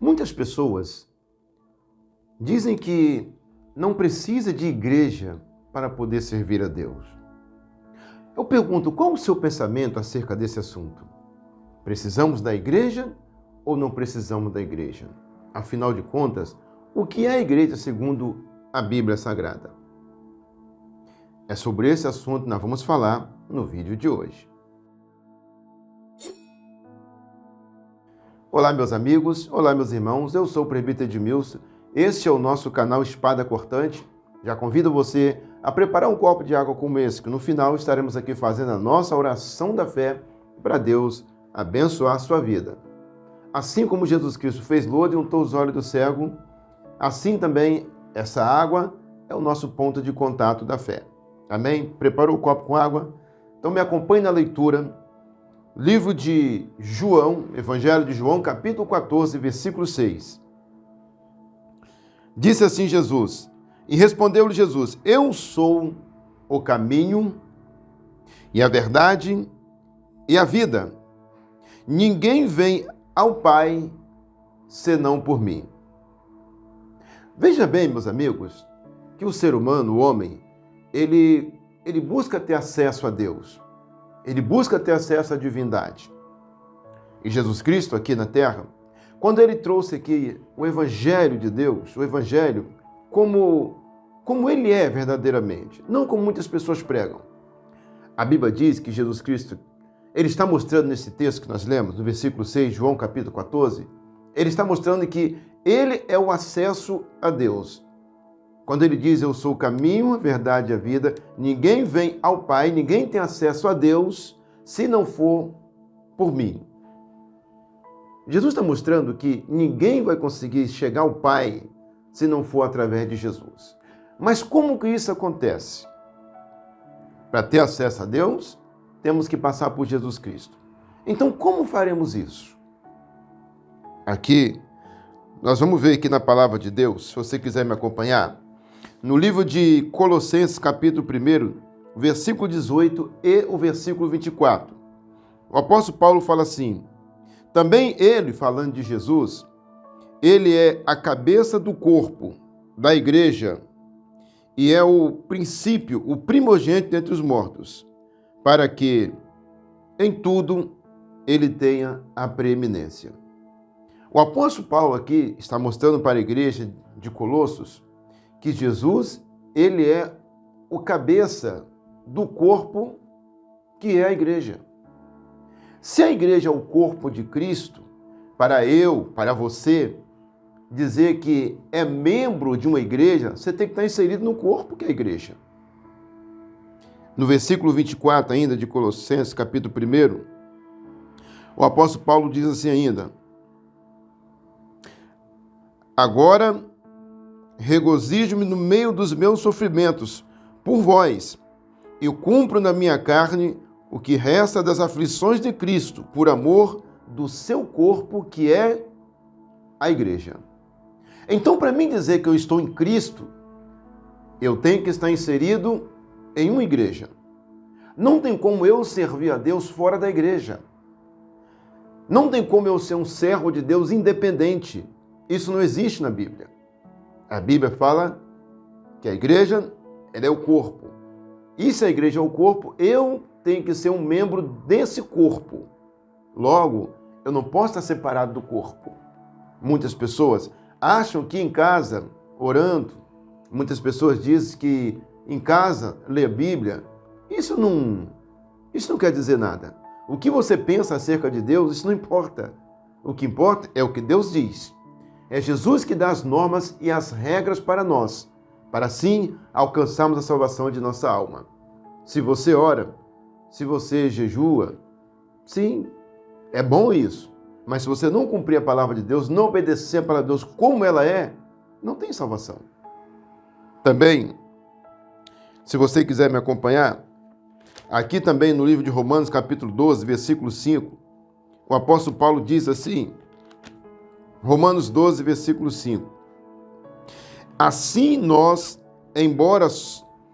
Muitas pessoas dizem que não precisa de igreja para poder servir a Deus. Eu pergunto, qual o seu pensamento acerca desse assunto? Precisamos da igreja ou não precisamos da igreja? Afinal de contas, o que é a igreja segundo a Bíblia Sagrada? É sobre esse assunto que nós vamos falar no vídeo de hoje. Olá, meus amigos, olá, meus irmãos, eu sou o presbítero Edmilson, este é o nosso canal Espada Cortante. Já convido você a preparar um copo de água como esse, que no final estaremos aqui fazendo a nossa oração da fé para Deus abençoar a sua vida. Assim como Jesus Cristo fez lodo e untou os olhos do cego, assim também essa água é o nosso ponto de contato da fé. Amém? Preparou o copo com água? Então me acompanhe na leitura. Livro de João, Evangelho de João, capítulo 14, versículo 6. Disse assim Jesus, e respondeu-lhe Jesus, eu sou o caminho e a verdade e a vida. Ninguém vem ao Pai senão por mim. Veja bem, meus amigos, que o ser humano, o homem, ele busca ter acesso a Deus. Ele busca ter acesso à divindade. E Jesus Cristo, aqui na Terra, quando ele trouxe aqui o Evangelho de Deus, o Evangelho como ele é verdadeiramente, não como muitas pessoas pregam. A Bíblia diz que Jesus Cristo, ele está mostrando nesse texto que nós lemos, no versículo 6, João capítulo 14, ele está mostrando que ele é o acesso a Deus. Quando ele diz, eu sou o caminho, a verdade e a vida, ninguém vem ao Pai, ninguém tem acesso a Deus, se não for por mim. Jesus está mostrando que ninguém vai conseguir chegar ao Pai se não for através de Jesus. Mas como que isso acontece? Para ter acesso a Deus, temos que passar por Jesus Cristo. Então, como faremos isso? Aqui, nós vamos ver aqui na palavra de Deus, se você quiser me acompanhar, no livro de Colossenses, capítulo 1, versículo 18 e o versículo 24. O apóstolo Paulo fala assim, também ele, falando de Jesus, ele é a cabeça do corpo, da igreja, e é o princípio, o primogênito entre os mortos, para que em tudo ele tenha a preeminência. O apóstolo Paulo aqui está mostrando para a igreja de Colossos que Jesus, ele é o cabeça do corpo que é a igreja. Se a igreja é o corpo de Cristo, para eu, para você, dizer que é membro de uma igreja, você tem que estar inserido no corpo que é a igreja. No versículo 24 ainda de Colossenses, capítulo 1, o apóstolo Paulo diz assim ainda, agora regozijo-me no meio dos meus sofrimentos por vós, e cumpro na minha carne o que resta das aflições de Cristo, por amor do seu corpo, que é a igreja. Então, para mim dizer que eu estou em Cristo, eu tenho que estar inserido em uma igreja. Não tem como eu servir a Deus fora da igreja. Não tem como eu ser um servo de Deus independente. Isso não existe na Bíblia. A Bíblia fala que a igreja, ela é o corpo. E se a igreja é o corpo, eu tenho que ser um membro desse corpo. Logo, eu não posso estar separado do corpo. Muitas pessoas acham que em casa, orando, muitas pessoas dizem que em casa, ler a Bíblia, isso não quer dizer nada. O que você pensa acerca de Deus, isso não importa. O que importa é o que Deus diz. É Jesus que dá as normas e as regras para nós, para assim alcançarmos a salvação de nossa alma. Se você ora, se você jejua, sim, é bom isso. Mas se você não cumprir a palavra de Deus, não obedecer a palavra de Deus como ela é, não tem salvação. Também, se você quiser me acompanhar, aqui também no livro de Romanos, capítulo 12, versículo 5, o apóstolo Paulo diz assim, Romanos 12, versículo 5. Assim nós, embora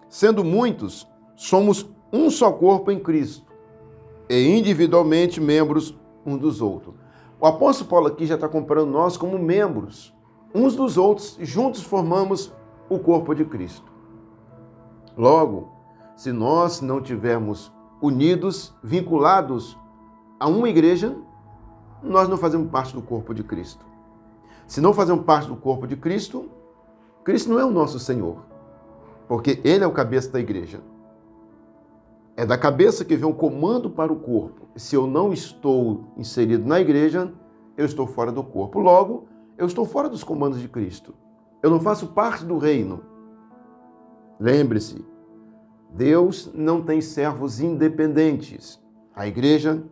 sendo muitos, somos um só corpo em Cristo e individualmente membros uns dos outros. O apóstolo Paulo aqui já está comparando nós como membros, uns dos outros, juntos formamos o corpo de Cristo. Logo, se nós não tivermos unidos, vinculados a uma igreja, nós não fazemos parte do corpo de Cristo. Se não fazemos parte do corpo de Cristo, Cristo não é o nosso Senhor, porque Ele é o cabeça da igreja. É da cabeça que vem o comando para o corpo. Se eu não estou inserido na igreja, eu estou fora do corpo. Logo, eu estou fora dos comandos de Cristo. Eu não faço parte do reino. Lembre-se, Deus não tem servos independentes. A igreja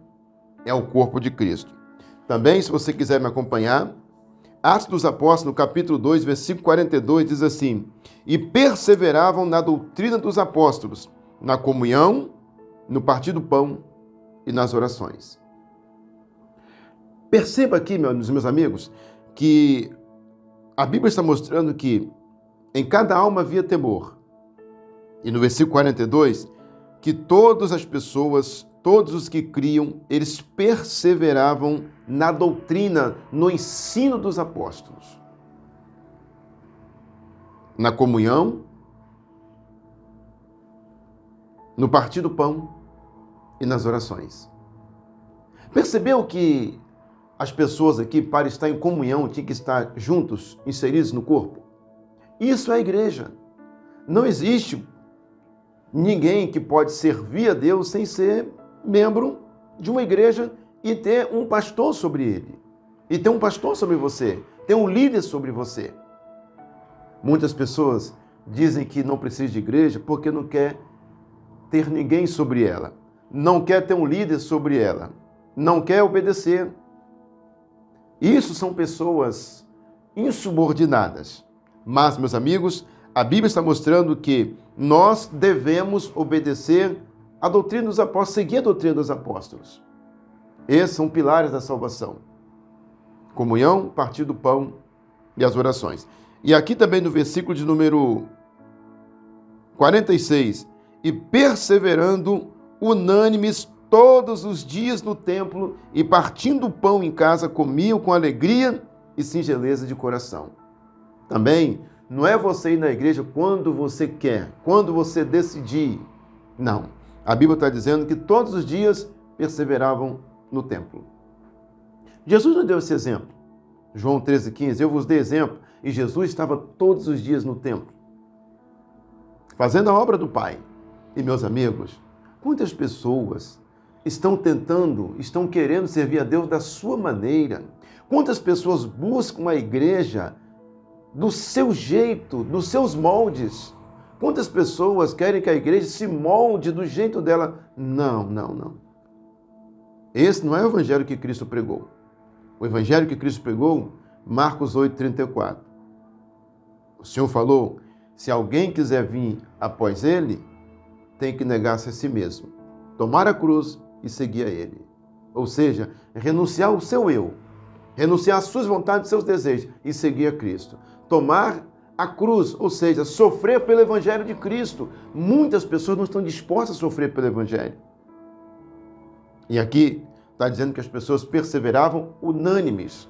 é o corpo de Cristo. Também, se você quiser me acompanhar, Atos dos Apóstolos, no capítulo 2, versículo 42, diz assim: e perseveravam na doutrina dos apóstolos, na comunhão, no partir do pão e nas orações. Perceba aqui, meus amigos, que a Bíblia está mostrando que em cada alma havia temor. E no versículo 42, que todas as pessoas, todos os que criam, eles perseveravam na doutrina, no ensino dos apóstolos. Na comunhão, no partir do pão e nas orações. Percebeu que as pessoas aqui, para estar em comunhão, tinham que estar juntos, inseridos no corpo? Isso é a igreja. Não existe ninguém que pode servir a Deus sem ser membro de uma igreja e ter um pastor sobre ele. E ter um pastor sobre você, ter um líder sobre você. Muitas pessoas dizem que não precisa de igreja porque não quer ter ninguém sobre ela. Não quer ter um líder sobre ela. Não quer obedecer. Isso são pessoas insubordinadas. Mas, meus amigos, a Bíblia está mostrando que nós devemos obedecer a doutrina dos apóstolos, seguir a doutrina dos apóstolos. Esses são pilares da salvação. Comunhão, partir do pão e as orações. E aqui também no versículo de número 46, e perseverando unânimes todos os dias no templo e partindo o pão em casa, comiam com alegria e singeleza de coração. Também não é você ir na igreja quando você quer, quando você decidir. Não. A Bíblia está dizendo que todos os dias perseveravam no templo. Jesus nos deu esse exemplo. João 13,15, eu vos dei exemplo. E Jesus estava todos os dias no templo, fazendo a obra do Pai. E, meus amigos, quantas pessoas estão querendo servir a Deus da sua maneira? Quantas pessoas buscam a igreja do seu jeito, dos seus moldes? Quantas pessoas querem que a igreja se molde do jeito dela? Não. Esse não é o evangelho que Cristo pregou. O evangelho que Cristo pregou, Marcos 8,34. O Senhor falou, se alguém quiser vir após ele, tem que negar-se a si mesmo, tomar a cruz e seguir a ele. Ou seja, renunciar ao seu eu, renunciar às suas vontades e seus desejos e seguir a Cristo. Tomar a cruz, ou seja, sofrer pelo evangelho de Cristo. Muitas pessoas não estão dispostas a sofrer pelo evangelho. E aqui está dizendo que as pessoas perseveravam unânimes.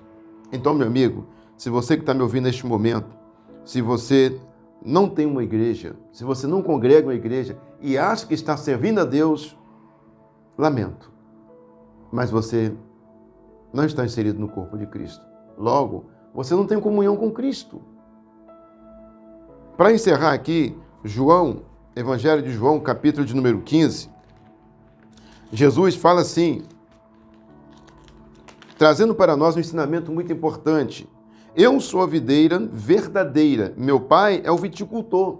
Então, meu amigo, se você que está me ouvindo neste momento, se você não tem uma igreja, se você não congrega uma igreja e acha que está servindo a Deus, lamento, mas você não está inserido no corpo de Cristo. Logo, você não tem comunhão com Cristo. Para encerrar aqui, João, Evangelho de João, capítulo de número 15, Jesus fala assim, trazendo para nós um ensinamento muito importante. Eu sou a videira verdadeira, meu pai é o viticultor.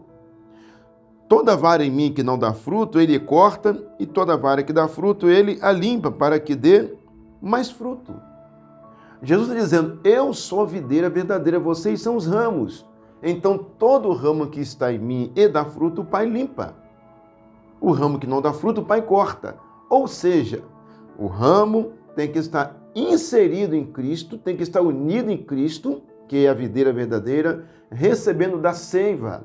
Toda vara em mim que não dá fruto, ele corta, e toda vara que dá fruto, ele a limpa, para que dê mais fruto. Jesus está dizendo, eu sou a videira verdadeira, vocês são os ramos. Então, todo ramo que está em mim e dá fruto, o pai limpa. O ramo que não dá fruto, o pai corta. Ou seja, o ramo tem que estar inserido em Cristo, tem que estar unido em Cristo, que é a videira verdadeira, recebendo da seiva.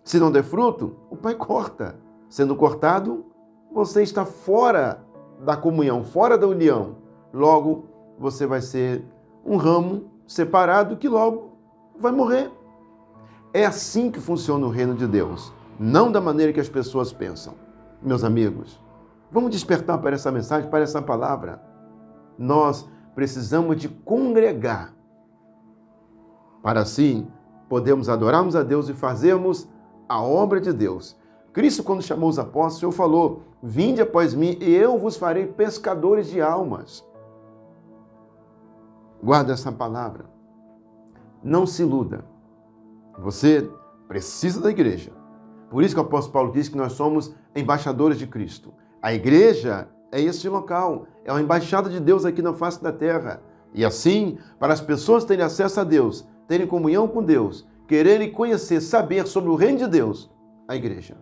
Se não der fruto, o pai corta. Sendo cortado, você está fora da comunhão, fora da união. Logo, você vai ser um ramo separado que logo vai morrer. É assim que funciona o reino de Deus, não da maneira que as pessoas pensam. Meus amigos, vamos despertar para essa mensagem, para essa palavra. Nós precisamos de congregar para assim podermos adorarmos a Deus e fazermos a obra de Deus. Cristo, quando chamou os apóstolos, o Senhor falou: vinde após mim e eu vos farei pescadores de almas. Guarda essa palavra. Não se iluda. Você precisa da igreja. Por isso que o apóstolo Paulo diz que nós somos embaixadores de Cristo. A igreja é esse local, é a embaixada de Deus aqui na face da terra. E assim, para as pessoas terem acesso a Deus, terem comunhão com Deus, quererem conhecer, saber sobre o reino de Deus, a igreja.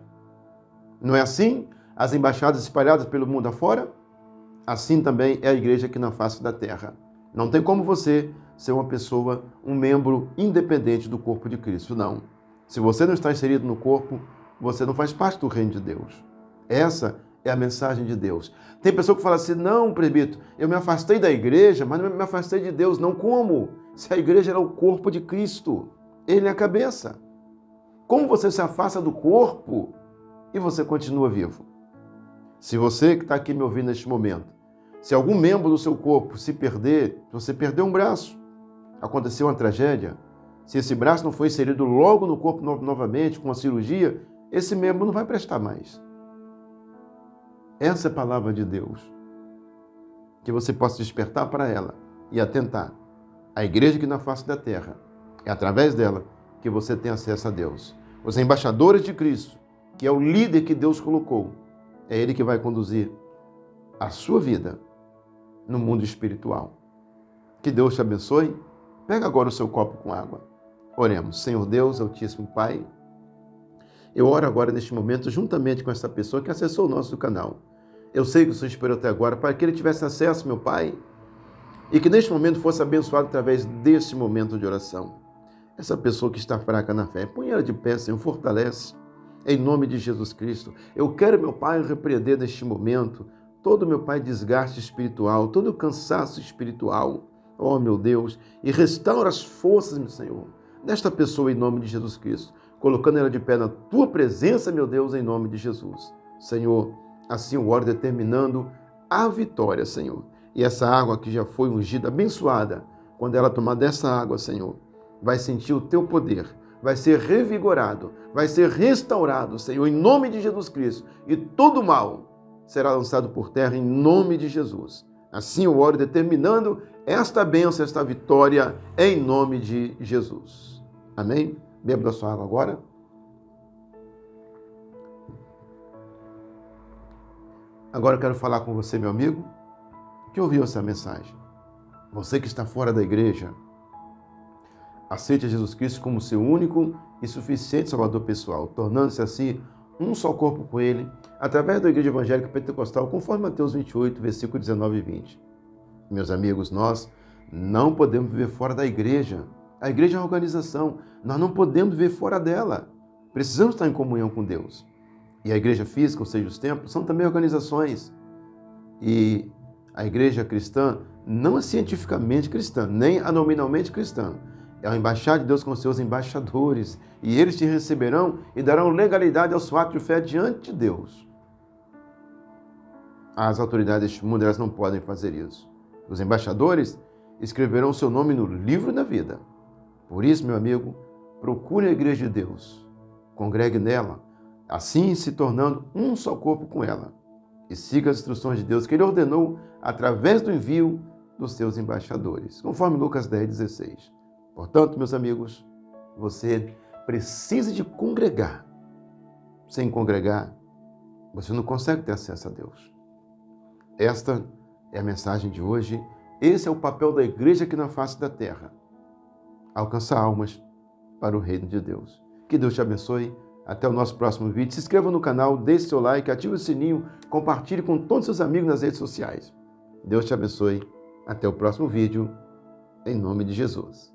Não é assim? As embaixadas espalhadas pelo mundo afora? Assim também é a igreja aqui na face da terra. Não tem como você ser uma pessoa, um membro independente do corpo de Cristo, não. Se você não está inserido no corpo, você não faz parte do reino de Deus. Essa é a mensagem de Deus. Tem pessoa que fala assim: não, presbítero, eu me afastei da igreja, mas não me afastei de Deus. Não, como? Se a igreja era o corpo de Cristo, Ele é a cabeça. Como você se afasta do corpo e você continua vivo? Se você que está aqui me ouvindo neste momento, se algum membro do seu corpo se perder, se você perdeu um braço, aconteceu uma tragédia, se esse braço não foi inserido logo no corpo novamente, com a cirurgia, esse membro não vai prestar mais. Essa é a palavra de Deus. Que você possa despertar para ela e atentar. A igreja que na face da terra, é através dela que você tem acesso a Deus. Os embaixadores de Cristo, que é o líder que Deus colocou, é Ele que vai conduzir a sua vida no mundo espiritual. Que Deus te abençoe. Pega agora o seu copo com água. Oremos. Senhor Deus, Altíssimo Pai, eu oro agora neste momento juntamente com essa pessoa que acessou o nosso canal. Eu sei que o Senhor esperou até agora para que ele tivesse acesso, meu Pai, e que neste momento fosse abençoado através deste momento de oração. Essa pessoa que está fraca na fé, põe ela de pé, Senhor, fortalece, em nome de Jesus Cristo. Eu quero, meu Pai, repreender neste momento todo, meu Pai, desgaste espiritual, todo cansaço espiritual, oh meu Deus, e restaura as forças, meu Senhor, desta pessoa em nome de Jesus Cristo, colocando ela de pé na Tua presença, meu Deus, em nome de Jesus. Senhor, assim eu oro determinando a vitória, Senhor. E essa água que já foi ungida, abençoada, quando ela tomar dessa água, Senhor, vai sentir o Teu poder, vai ser revigorado, vai ser restaurado, Senhor, em nome de Jesus Cristo. E todo mal será lançado por terra em nome de Jesus. Assim eu oro determinando esta bênção, esta vitória, em nome de Jesus. Amém? Beba da sua água agora. Agora eu quero falar com você, meu amigo, que ouviu essa mensagem. Você que está fora da igreja, aceite Jesus Cristo como seu único e suficiente Salvador pessoal, tornando-se assim um só corpo com Ele, através da Igreja Evangélica Pentecostal, conforme Mateus 28, versículo 19 e 20. Meus amigos, nós não podemos viver fora da igreja. A igreja é uma organização, nós não podemos viver fora dela. Precisamos estar em comunhão com Deus. E a igreja física, ou seja, os templos, são também organizações. E a igreja cristã não é cientificamente cristã, nem anominalmente cristã. É a embaixada de Deus com seus embaixadores. E eles te receberão e darão legalidade ao seu ato de fé diante de Deus. As autoridades deste mundo, elas não podem fazer isso. Os embaixadores escreverão o seu nome no livro da vida. Por isso, meu amigo, procure a igreja de Deus. Congregue nela, assim se tornando um só corpo com ela. E siga as instruções de Deus que Ele ordenou através do envio dos seus embaixadores, conforme Lucas 10:16. Portanto, meus amigos, você precisa de congregar. Sem congregar, você não consegue ter acesso a Deus. Esta é a mensagem de hoje. Esse é o papel da igreja aqui na face da terra. Alcançar almas para o reino de Deus. Que Deus te abençoe. Até o nosso próximo vídeo. Se inscreva no canal, deixe seu like, ative o sininho, compartilhe com todos os seus amigos nas redes sociais. Deus te abençoe. Até o próximo vídeo. Em nome de Jesus.